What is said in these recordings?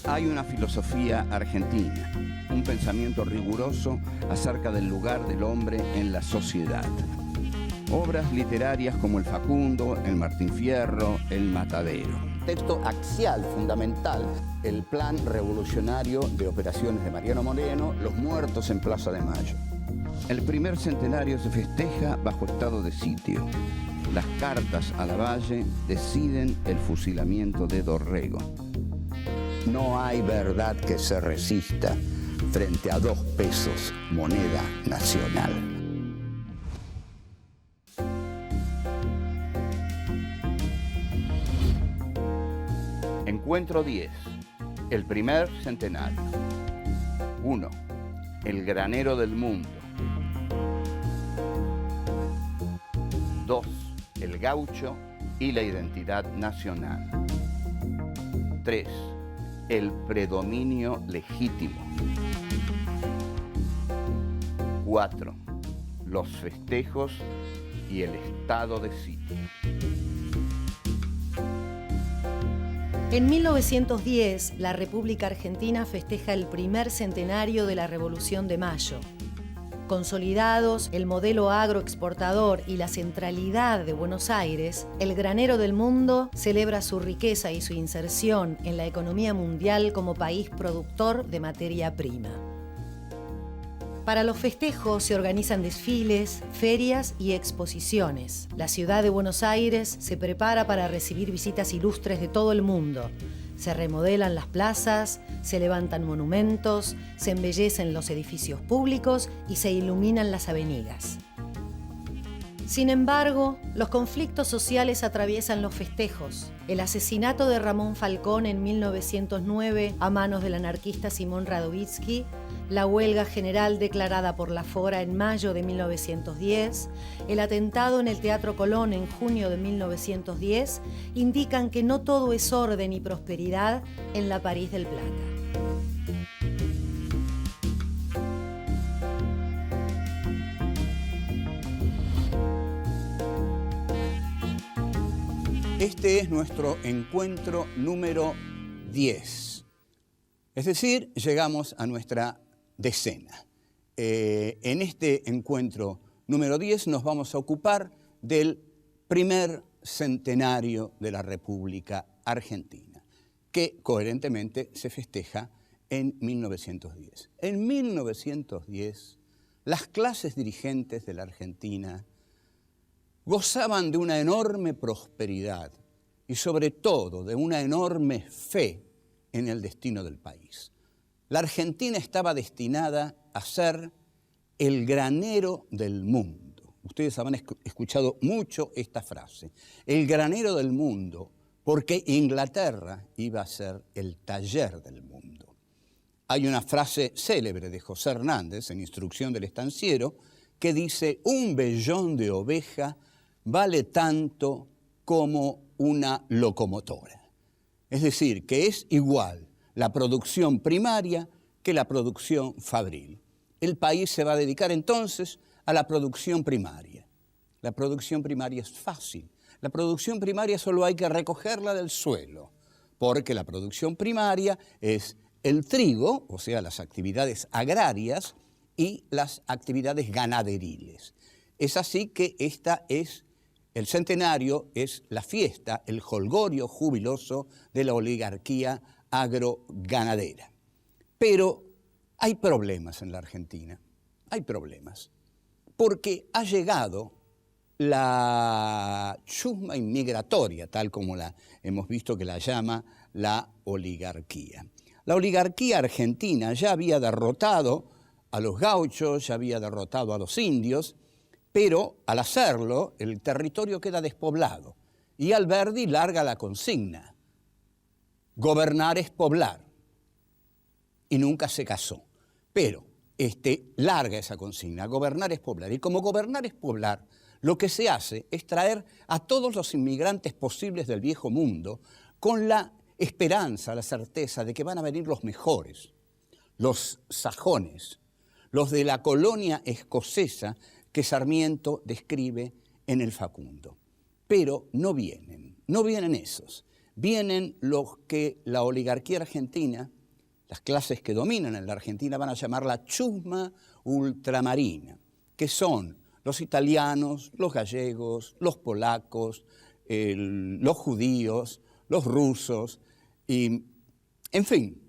Hay una filosofía argentina, un pensamiento riguroso acerca del lugar del hombre en la sociedad. Obras literarias como El Facundo, El Martín Fierro, El Matadero. Texto axial, fundamental, el plan revolucionario de operaciones de Mariano Moreno, Los muertos en Plaza de Mayo. El primer centenario se festeja bajo estado de sitio. Las cartas a Lavalle deciden el fusilamiento de Dorrego. No hay verdad que se resista frente a 2 pesos, moneda nacional. Encuentro 10. El primer centenario. 1. El granero del mundo. 2. El gaucho y la identidad nacional. 3. El predominio legítimo. 4. Los festejos y el estado de sitio. En 1910, la República Argentina festeja el primer centenario de la Revolución de Mayo. Consolidados el modelo agroexportador y la centralidad de Buenos Aires, el granero del mundo celebra su riqueza y su inserción en la economía mundial como país productor de materia prima. Para los festejos se organizan desfiles, ferias y exposiciones. La ciudad de Buenos Aires se prepara para recibir visitas ilustres de todo el mundo. Se remodelan las plazas, se levantan monumentos, se embellecen los edificios públicos y se iluminan las avenidas. Sin embargo, los conflictos sociales atraviesan los festejos. El asesinato de Ramón Falcón en 1909 a manos del anarquista Simón Radovítsky, la huelga general declarada por la Fora en mayo de 1910, el atentado en el Teatro Colón en junio de 1910, indican que no todo es orden y prosperidad en la París del Plata. Este es nuestro encuentro número 10. Es decir, llegamos a nuestra decena. En este encuentro número 10 nos vamos a ocupar del primer centenario de la República Argentina, que coherentemente se festeja en 1910. En 1910, las clases dirigentes de la Argentina gozaban de una enorme prosperidad y sobre todo de una enorme fe en el destino del país. La Argentina estaba destinada a ser el granero del mundo. Ustedes habrán escuchado mucho esta frase, el granero del mundo, porque Inglaterra iba a ser el taller del mundo. Hay una frase célebre de José Hernández en Instrucción del Estanciero que dice: un vellón de oveja vale tanto como una locomotora. Es decir, que es igual la producción primaria que la producción fabril. El país se va a dedicar entonces a la producción primaria. La producción primaria es fácil. La producción primaria solo hay que recogerla del suelo, porque la producción primaria es el trigo, o sea, las actividades agrarias y las actividades ganaderiles. Es así que el centenario es la fiesta, el jolgorio jubiloso de la oligarquía agroganadera. Pero hay problemas en la Argentina, hay problemas, porque ha llegado la chusma inmigratoria, tal como la hemos visto que la llama la oligarquía. La oligarquía argentina ya había derrotado a los gauchos, ya había derrotado a los indios, pero al hacerlo el territorio queda despoblado y Alberdi larga la consigna: gobernar es poblar, y nunca se casó. Pero larga esa consigna, gobernar es poblar, y como gobernar es poblar, lo que se hace es traer a todos los inmigrantes posibles del viejo mundo con la esperanza, la certeza de que van a venir los mejores, los sajones, los de la colonia escocesa que Sarmiento describe en El Facundo. Pero no vienen esos. vienen los que la oligarquía argentina, las clases que dominan en la Argentina, van a llamar la chusma ultramarina, que son los italianos, los gallegos, los polacos, los judíos, los rusos, y, en fin,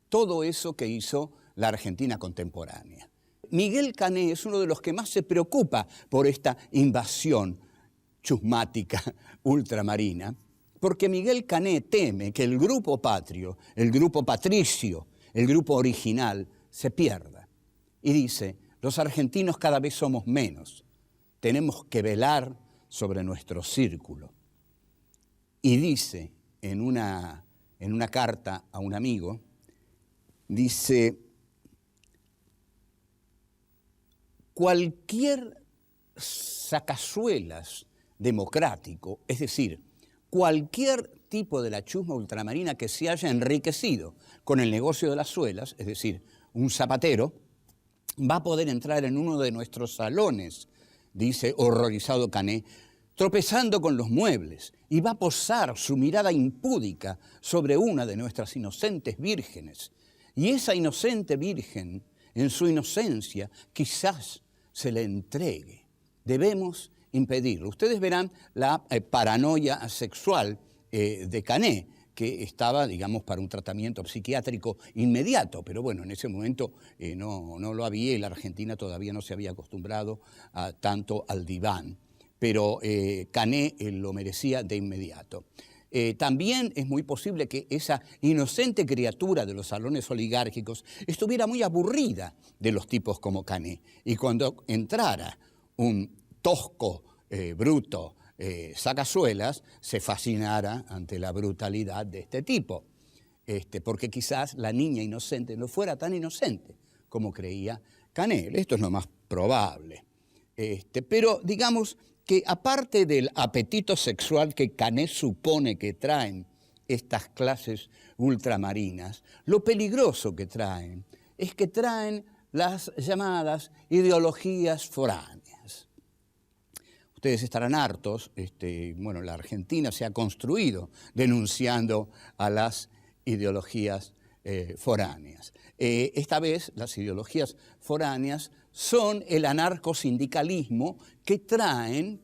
todo eso que hizo la Argentina contemporánea. Miguel Cané es uno de los que más se preocupa por esta invasión chusmática ultramarina, porque Miguel Cané teme que el grupo patrio, el grupo patricio, el grupo original, se pierda. Y dice, los argentinos cada vez somos menos, tenemos que velar sobre nuestro círculo. Y dice en una carta a un amigo, dice, cualquier sacazuelas democrático, es decir, cualquier tipo de la chusma ultramarina que se haya enriquecido con el negocio de las suelas, es decir, un zapatero, va a poder entrar en uno de nuestros salones, dice horrorizado Cané, tropezando con los muebles, y va a posar su mirada impúdica sobre una de nuestras inocentes vírgenes. Y esa inocente virgen, en su inocencia, quizás se le entregue. Debemos impedirlo. Ustedes verán la paranoia sexual de Cané, que estaba, digamos, para un tratamiento psiquiátrico inmediato, pero bueno, en ese momento no lo había y la Argentina todavía no se había acostumbrado tanto al diván, pero Cané lo merecía de inmediato. También es muy posible que esa inocente criatura de los salones oligárquicos estuviera muy aburrida de los tipos como Cané, y cuando entrara un tosco, bruto, sacazuelas, se fascinara ante la brutalidad de este tipo, porque quizás la niña inocente no fuera tan inocente como creía Cané. Esto es lo más probable. Pero digamos que aparte del apetito sexual que Cané supone que traen estas clases ultramarinas, lo peligroso que traen es que traen las llamadas ideologías foráneas. Ustedes estarán hartos, bueno, la Argentina se ha construido denunciando a las ideologías foráneas. Esta vez las ideologías foráneas son el anarcosindicalismo que traen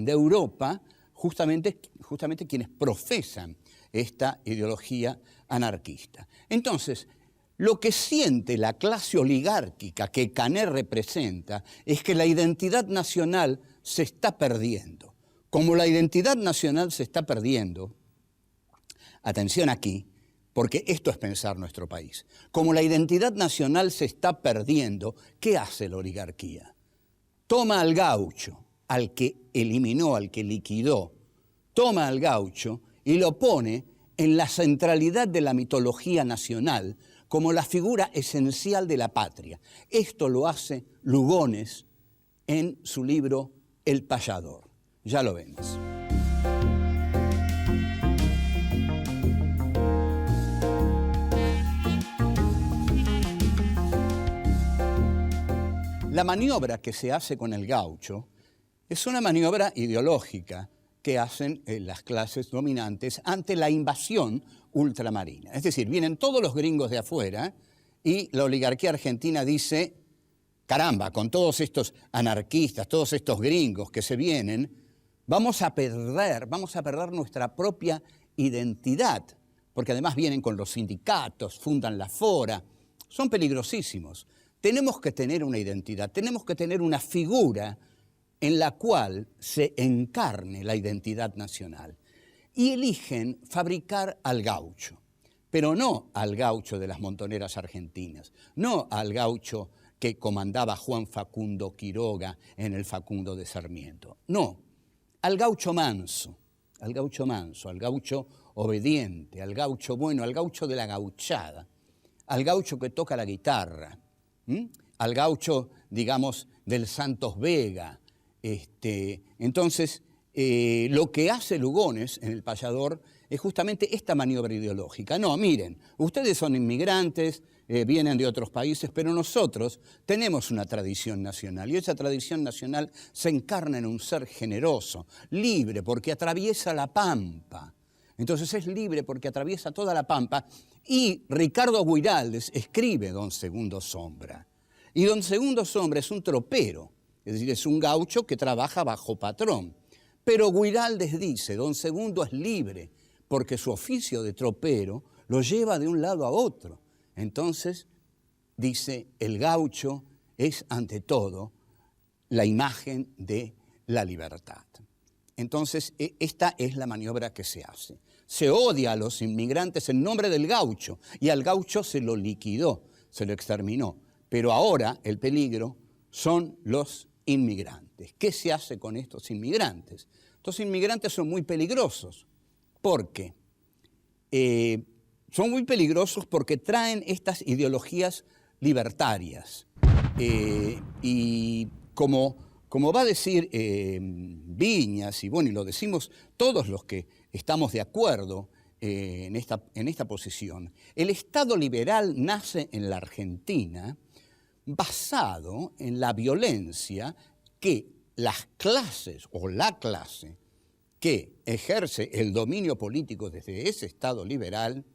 de Europa justamente quienes profesan esta ideología anarquista. Entonces, lo que siente la clase oligárquica que Cané representa es que la identidad nacional se está perdiendo. Como la identidad nacional se está perdiendo, atención aquí, porque esto es pensar nuestro país. Como la identidad nacional se está perdiendo, ¿qué hace la oligarquía? Toma al gaucho, al que eliminó, al que liquidó, toma al gaucho y lo pone en la centralidad de la mitología nacional como la figura esencial de la patria. Esto lo hace Lugones en su libro El Payador. Ya lo vemos. La maniobra que se hace con el gaucho es una maniobra ideológica que hacen las clases dominantes ante la invasión ultramarina. Es decir, vienen todos los gringos de afuera y la oligarquía argentina dice, caramba, con todos estos anarquistas, todos estos gringos que se vienen, vamos a perder nuestra propia identidad, porque además vienen con los sindicatos, fundan la Fora, son peligrosísimos. Tenemos que tener una identidad, tenemos que tener una figura en la cual se encarne la identidad nacional. Y eligen fabricar al gaucho, pero no al gaucho de las montoneras argentinas, no al gaucho que comandaba Juan Facundo Quiroga en el Facundo de Sarmiento, no, al gaucho manso, al gaucho obediente, al gaucho bueno, al gaucho de la gauchada, al gaucho que toca la guitarra, al gaucho, digamos, del Santos Vega. Entonces, lo que hace Lugones en El Payador es justamente esta maniobra ideológica. No, miren, ustedes son inmigrantes, vienen de otros países, pero nosotros tenemos una tradición nacional y esa tradición nacional se encarna en un ser generoso, libre, porque atraviesa la pampa. Entonces es libre porque atraviesa toda la Pampa. Y Ricardo Guiraldes escribe Don Segundo Sombra. Y Don Segundo Sombra es un tropero, es decir, es un gaucho que trabaja bajo patrón. Pero Guiraldes dice, Don Segundo es libre porque su oficio de tropero lo lleva de un lado a otro. Entonces, dice, el gaucho es ante todo la imagen de la libertad. Entonces, esta es la maniobra que se hace. Se odia a los inmigrantes en nombre del gaucho y al gaucho se lo liquidó, se lo exterminó. Pero ahora el peligro son los inmigrantes. ¿Qué se hace con estos inmigrantes? Estos inmigrantes son muy peligrosos. ¿Por qué? Son muy peligrosos porque traen estas ideologías libertarias. Y como va a decir Viñas, y bueno, y lo decimos todos los que estamos de acuerdo en esta posición, el Estado liberal nace en la Argentina basado en la violencia que las clases o la clase que ejerce el dominio político desde ese Estado liberal,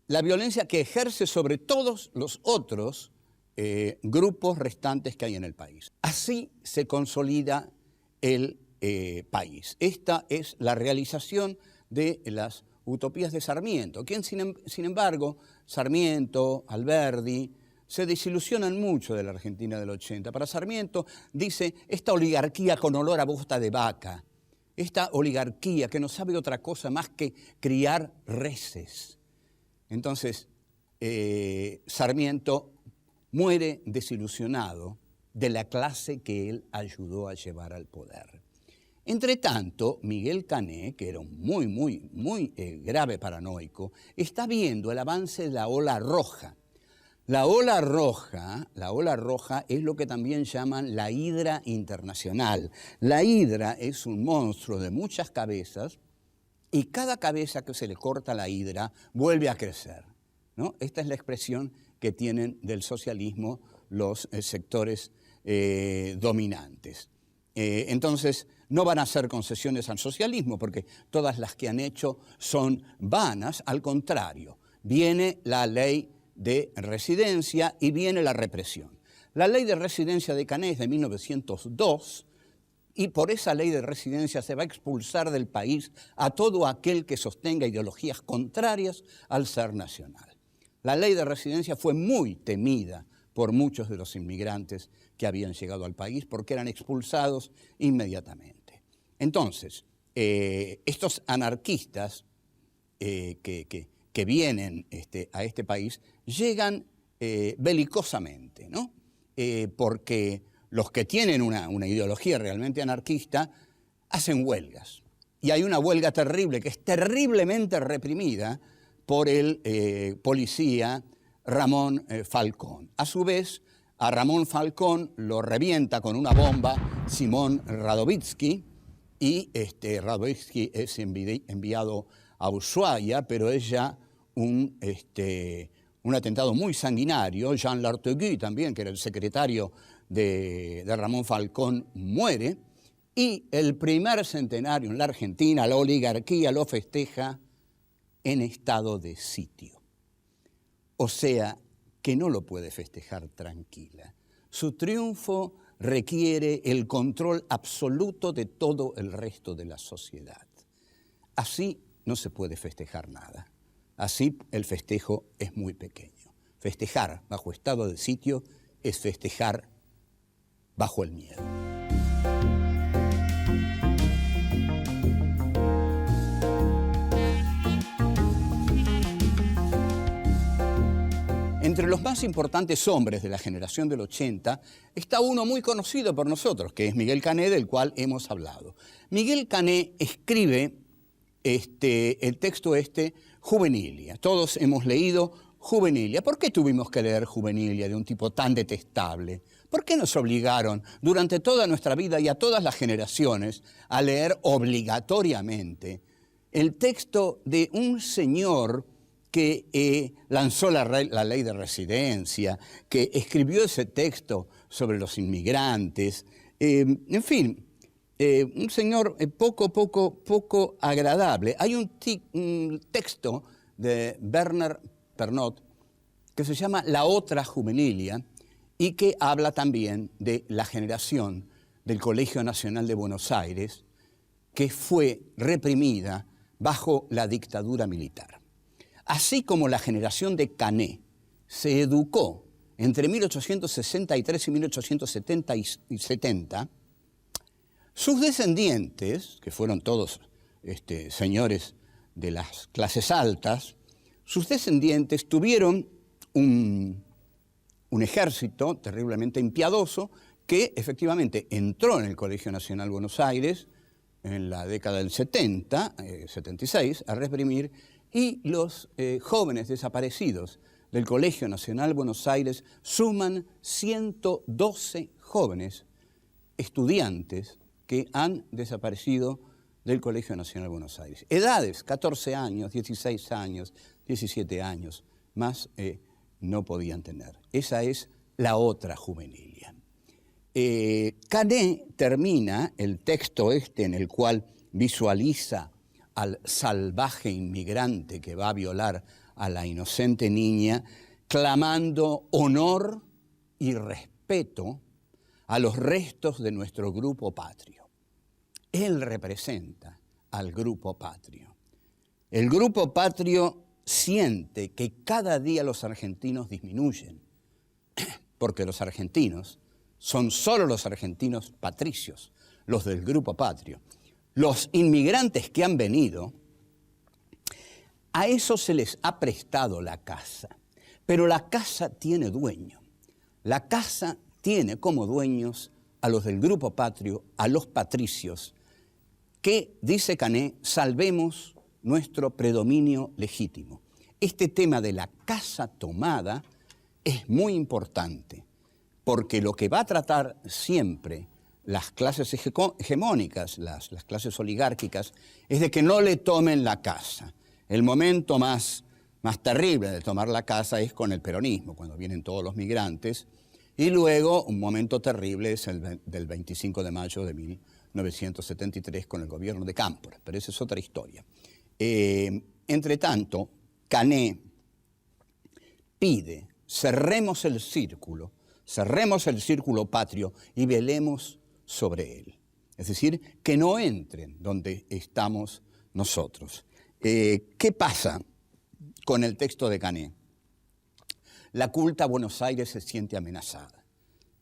la violencia que ejerce sobre todos los otros grupos restantes que hay en el país. Así se consolida el país. Esta es la realización de las utopías de Sarmiento, quien sin embargo, Sarmiento, Alberdi, se desilusionan mucho de la Argentina del 80. Para Sarmiento dice, esta oligarquía con olor a bosta de vaca, esta oligarquía que no sabe otra cosa más que criar reses. Entonces, Sarmiento muere desilusionado de la clase que él ayudó a llevar al poder. Entre tanto, Miguel Cané, que era un muy grave paranoico, está viendo el avance de la ola roja. La ola roja es lo que también llaman la hidra internacional. La hidra es un monstruo de muchas cabezas y cada cabeza que se le corta la hidra vuelve a crecer, ¿no? Esta es la expresión que tienen del socialismo los sectores dominantes. Entonces, no van a hacer concesiones al socialismo porque todas las que han hecho son vanas, al contrario. Viene la ley de residencia y viene la represión. La ley de residencia de Cané es de 1902 y por esa ley de residencia se va a expulsar del país a todo aquel que sostenga ideologías contrarias al ser nacional. La ley de residencia fue muy temida por muchos de los inmigrantes que habían llegado al país porque eran expulsados inmediatamente. Entonces, estos anarquistas que vienen a este país llegan belicosamente, ¿no? Porque los que tienen una ideología realmente anarquista hacen huelgas. Y hay una huelga terrible, que es terriblemente reprimida por el policía Ramón Falcón. A su vez, a Ramón Falcón lo revienta con una bomba Simón Radovítsky, y Radovítsky es enviado a Ushuaia, pero es ya un atentado muy sanguinario. Jean Lartegui también, que era el secretario de Ramón Falcón, muere, y el primer centenario en la Argentina, la oligarquía lo festeja en estado de sitio. O sea, que no lo puede festejar tranquila. Su triunfo requiere el control absoluto de todo el resto de la sociedad. Así no se puede festejar nada. Así el festejo es muy pequeño. Festejar bajo estado de sitio es festejar bajo el miedo. Entre los más importantes hombres de la generación del 80 está uno muy conocido por nosotros, que es Miguel Cané, del cual hemos hablado. Miguel Cané escribe el texto Juvenilia. Todos hemos leído Juvenilia. ¿Por qué tuvimos que leer Juvenilia de un tipo tan detestable? ¿Por qué nos obligaron durante toda nuestra vida y a todas las generaciones a leer obligatoriamente el texto de un señor que lanzó la ley de residencia, que escribió ese texto sobre los inmigrantes? En fin, un señor poco agradable. Hay un texto de Bernard Pernot que se llama La otra juvenilia y que habla también de la generación del Colegio Nacional de Buenos Aires que fue reprimida bajo la dictadura militar. Así como la generación de Canet se educó entre 1863 y 1870, sus descendientes, que fueron todos señores de las clases altas, sus descendientes tuvieron un ejército terriblemente impiadoso que efectivamente entró en el Colegio Nacional Buenos Aires en la década del 76, a reprimir, y los jóvenes desaparecidos del Colegio Nacional Buenos Aires suman 112 jóvenes estudiantes que han desaparecido del Colegio Nacional Buenos Aires. Edades, 14 años, 16 años, 17 años, más no podían tener. Esa es la otra juvenilia. Canet termina el texto en el cual visualiza al salvaje inmigrante que va a violar a la inocente niña, clamando honor y respeto a los restos de nuestro grupo patrio. Él representa al grupo patrio. El grupo patrio siente que cada día los argentinos disminuyen, porque los argentinos son solo los argentinos patricios, los del grupo patrio. Los inmigrantes que han venido, a eso se les ha prestado la casa, pero la casa tiene dueño. La casa tiene como dueños a los del grupo patrio, a los patricios, que, dice Canet, salvemos nuestro predominio legítimo. Este tema de la casa tomada es muy importante, porque lo que va a tratar siempre las clases hegemónicas, las clases oligárquicas, es de que no le tomen la casa. El momento más terrible de tomar la casa es con el peronismo, cuando vienen todos los migrantes, y luego un momento terrible es el del 25 de mayo de 1973 con el gobierno de Cámpora, pero esa es otra historia. Entre tanto, Canet pide, cerremos el círculo patrio y velemos sobre él. Es decir, que no entren donde estamos nosotros. ¿Qué pasa con el texto de Canet? La culta Buenos Aires se siente amenazada.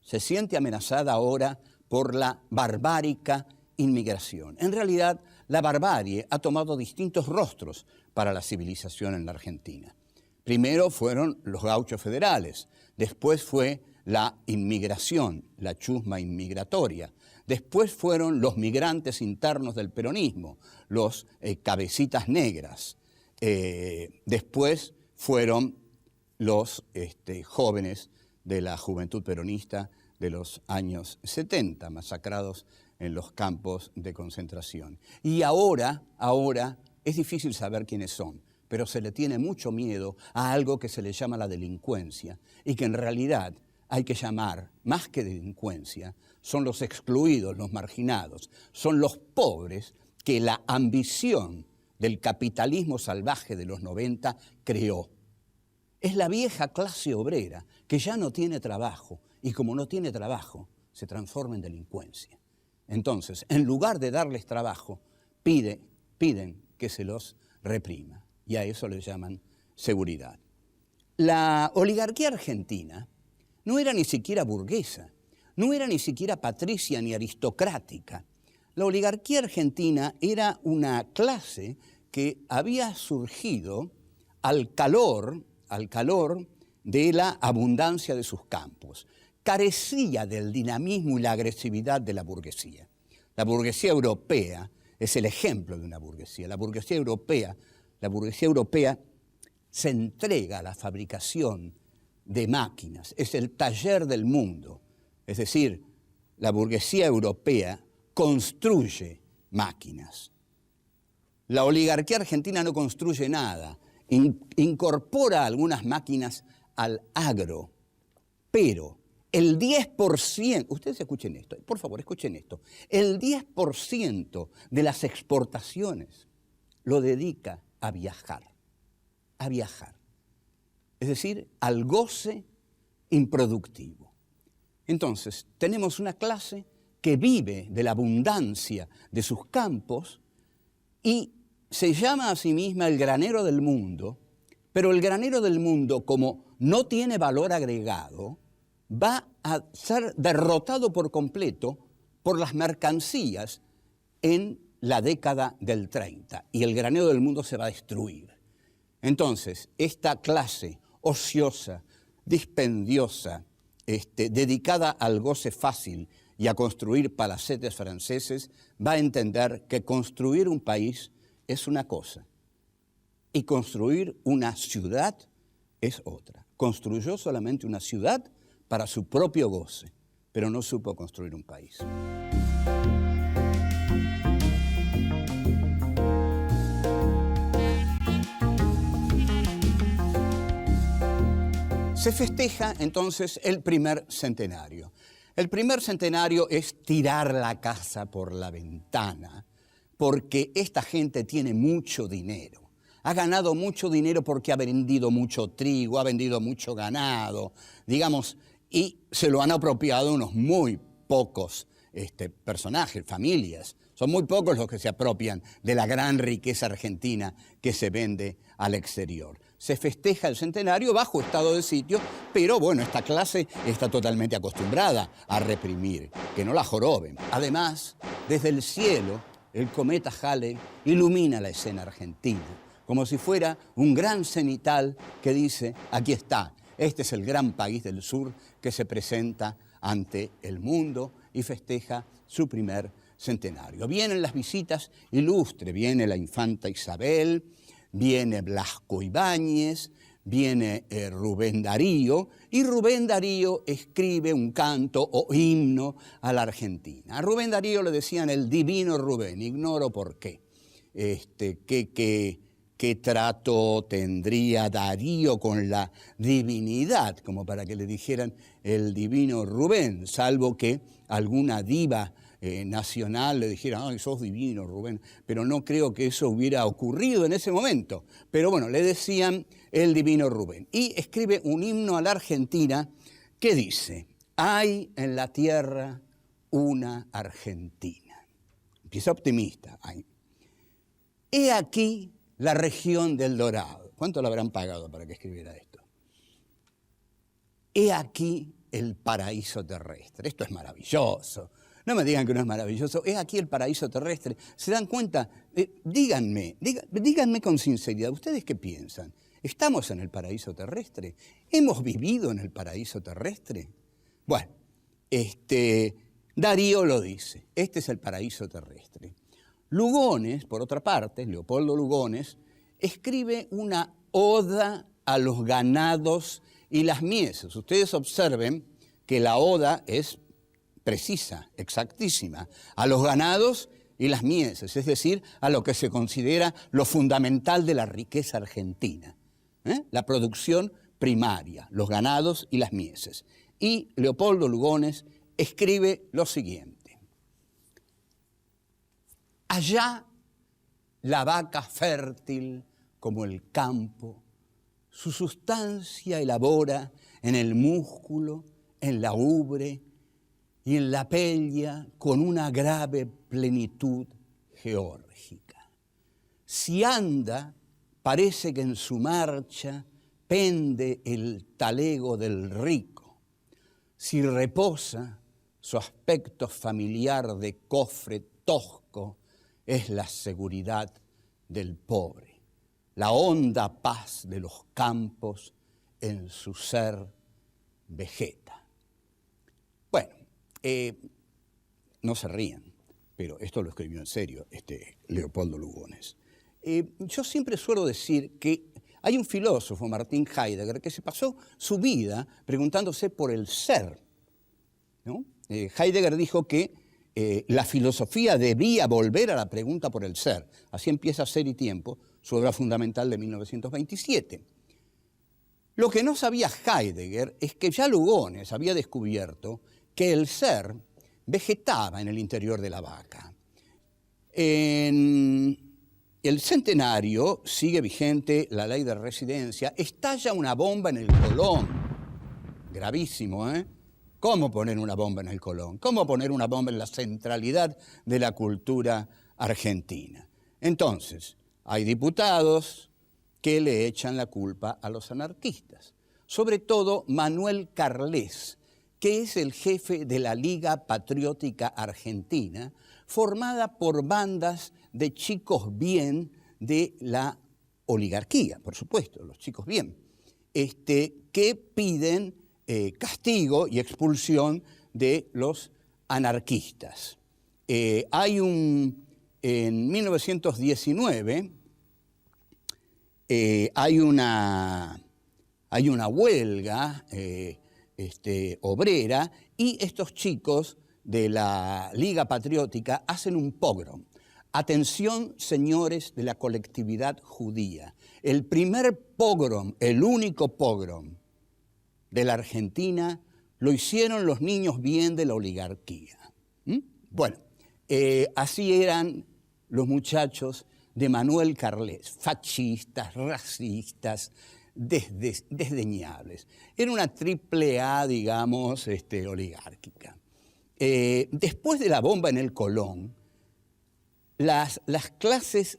Se siente amenazada ahora por la barbárica inmigración. En realidad, la barbarie ha tomado distintos rostros para la civilización en la Argentina. Primero fueron los gauchos federales, después fue la inmigración, la chusma inmigratoria. Después fueron los migrantes internos del peronismo, los cabecitas negras. Después fueron los jóvenes de la juventud peronista de los años 70, masacrados en los campos de concentración. Y ahora es difícil saber quiénes son, pero se le tiene mucho miedo a algo que se le llama la delincuencia y que en realidad hay que llamar, más que delincuencia, son los excluidos, los marginados, son los pobres que la ambición del capitalismo salvaje de los 90 creó. Es la vieja clase obrera que ya no tiene trabajo y como no tiene trabajo se transforma en delincuencia. Entonces, en lugar de darles trabajo, piden que se los reprima y a eso le llaman seguridad. La oligarquía argentina no era ni siquiera burguesa, no era ni siquiera patricia ni aristocrática. La oligarquía argentina era una clase que había surgido al calor de la abundancia de sus campos. Carecía del dinamismo y la agresividad de la burguesía. La burguesía europea es el ejemplo de una burguesía. La burguesía europea se entrega a la fabricación de máquinas, es el taller del mundo. Es decir, la burguesía europea construye máquinas. La oligarquía argentina no construye nada, incorpora algunas máquinas al agro, pero el 10%, ustedes escuchen esto, por favor, escuchen esto, el 10% de las exportaciones lo dedica a viajar, es decir, al goce improductivo. Entonces, tenemos una clase que vive de la abundancia de sus campos y se llama a sí misma el granero del mundo, pero el granero del mundo, como no tiene valor agregado, va a ser derrotado por completo por las mercancías en la década del 30 y el granero del mundo se va a destruir. Entonces, esta clase ociosa, dispendiosa, dedicada al goce fácil y a construir palacetes franceses, va a entender que construir un país es una cosa y construir una ciudad es otra. Construyó solamente una ciudad para su propio goce, pero no supo construir un país. Se festeja entonces el primer centenario. El primer centenario es tirar la casa por la ventana, porque esta gente tiene mucho dinero. Ha ganado mucho dinero porque ha vendido mucho trigo, ha vendido mucho ganado, digamos, y se lo han apropiado unos muy pocos personajes, familias. Son muy pocos los que se apropian de la gran riqueza argentina que se vende al exterior. Se festeja el centenario bajo estado de sitio, pero bueno, esta clase está totalmente acostumbrada a reprimir, que no la joroben. Además, desde el cielo, el cometa Halley ilumina la escena argentina, como si fuera un gran cenital que dice, aquí está, este es el gran país del sur que se presenta ante el mundo y festeja su primer centenario. Vienen las visitas ilustres, viene la infanta Isabel, viene Blasco Ibáñez, viene Rubén Darío, y Rubén Darío escribe un canto o himno a la Argentina. A Rubén Darío le decían el divino Rubén, ignoro por qué. ¿Qué trato tendría Darío con la divinidad? Como para que le dijeran el divino Rubén, salvo que alguna diva nacional le dijera, ay, sos divino, Rubén, pero no creo que eso hubiera ocurrido en ese momento. Pero bueno, le decían el divino Rubén. Y escribe un himno a la Argentina que dice, hay en la tierra una Argentina. Empieza optimista. He aquí la región del Dorado. ¿Cuánto le habrán pagado para que escribiera esto? He aquí el paraíso terrestre. Esto es maravilloso. No me digan que no es maravilloso. He aquí el paraíso terrestre. ¿Se dan cuenta? Díganme con sinceridad, ¿ustedes qué piensan? ¿Estamos en el paraíso terrestre? ¿Hemos vivido en el paraíso terrestre? Bueno, Darío lo dice. Este es el paraíso terrestre. Lugones, por otra parte, Leopoldo Lugones, escribe una oda a los ganados y las mieses. Ustedes observen que la oda es precisa, exactísima, a los ganados y las mieses, es decir, a lo que se considera lo fundamental de la riqueza argentina, la producción primaria, los ganados y las mieses. Y Leopoldo Lugones escribe lo siguiente. Allá la vaca fértil como el campo, su sustancia elabora en el músculo, en la ubre y en la pella con una grave plenitud geórgica. Si anda, parece que en su marcha pende el talego del rico. Si reposa, su aspecto familiar de cofre tosco es la seguridad del pobre, la honda paz de los campos en su ser vegeta. Bueno, no se rían, pero esto lo escribió en serio Leopoldo Lugones. Yo siempre suelo decir que hay un filósofo, Martin Heidegger, que se pasó su vida preguntándose por el ser, ¿no? Heidegger dijo que la filosofía debía volver a la pregunta por el ser. Así empieza Ser y Tiempo, su obra fundamental de 1927. Lo que no sabía Heidegger es que ya Lugones había descubierto que el ser vegetaba en el interior de la vaca. En el centenario sigue vigente la ley de residencia, estalla una bomba en el Colón. Gravísimo, ¿eh? ¿Cómo poner una bomba en el Colón? ¿Cómo poner una bomba en la centralidad de la cultura argentina? Entonces, hay diputados que le echan la culpa a los anarquistas, sobre todo Manuel Carles, que es el jefe de la Liga Patriótica Argentina, formada por bandas de chicos bien de la oligarquía, por supuesto, los chicos bien, que piden castigo y expulsión de los anarquistas. En 1919 hay una huelga obrera y estos chicos de la Liga Patriótica hacen un pogrom. Atención, señores de la colectividad judía. El primer pogrom, el único pogrom de la Argentina, lo hicieron los niños bien de la oligarquía. Bueno, así eran los muchachos de Manuel Carles, fascistas, racistas, desdeñables. Era una triple A, digamos, oligárquica. Después de la bomba en el Colón, las clases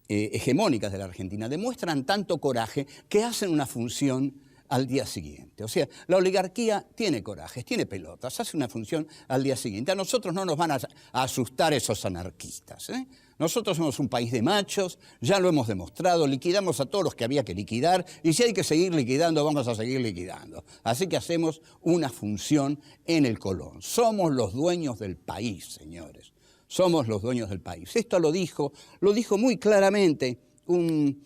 hegemónicas de la Argentina demuestran tanto coraje que hacen una función al día siguiente. O sea, la oligarquía tiene corajes, tiene pelotas, hace una función al día siguiente. A nosotros no nos van a asustar esos anarquistas, ¿eh? Nosotros somos un país de machos, ya lo hemos demostrado, liquidamos a todos los que había que liquidar y si hay que seguir liquidando, vamos a seguir liquidando. Así que hacemos una función en el Colón. Somos los dueños del país, señores. Somos los dueños del país. Esto lo dijo muy claramente un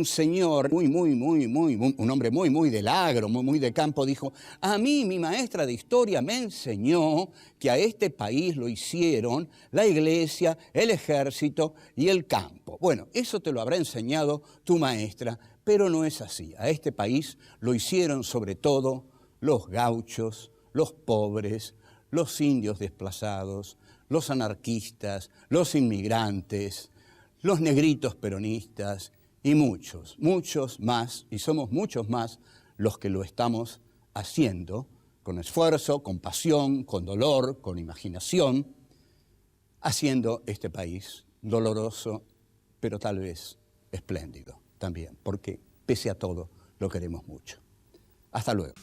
señor un hombre muy del agro, muy de campo, dijo: a mí mi maestra de historia me enseñó que a este país lo hicieron la iglesia, el ejército y el campo. Bueno, eso te lo habrá enseñado tu maestra, pero no es así. A este país lo hicieron sobre todo los gauchos, los pobres, los indios desplazados, los anarquistas, los inmigrantes, los negritos peronistas, y muchos más, y somos muchos más los que lo estamos haciendo con esfuerzo, con pasión, con dolor, con imaginación, haciendo este país doloroso, pero tal vez espléndido también, porque pese a todo lo queremos mucho. Hasta luego.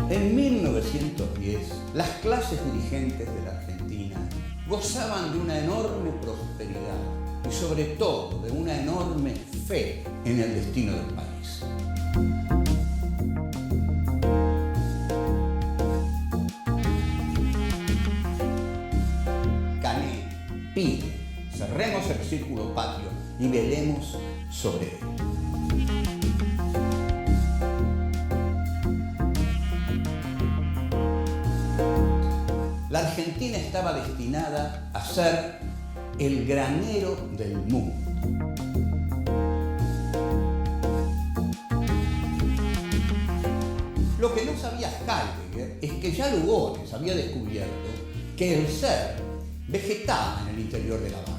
En 1910, las clases dirigentes de la Argentina gozaban de una enorme prosperidad y sobre todo de una enorme fe en el destino del país. Cané pide, cerremos el círculo patrio y velemos sobre él. La Argentina estaba destinada a ser el granero del mundo. Lo que no sabía Heidegger es que ya Lugones había descubierto que el ser vegetaba en el interior de la vaca.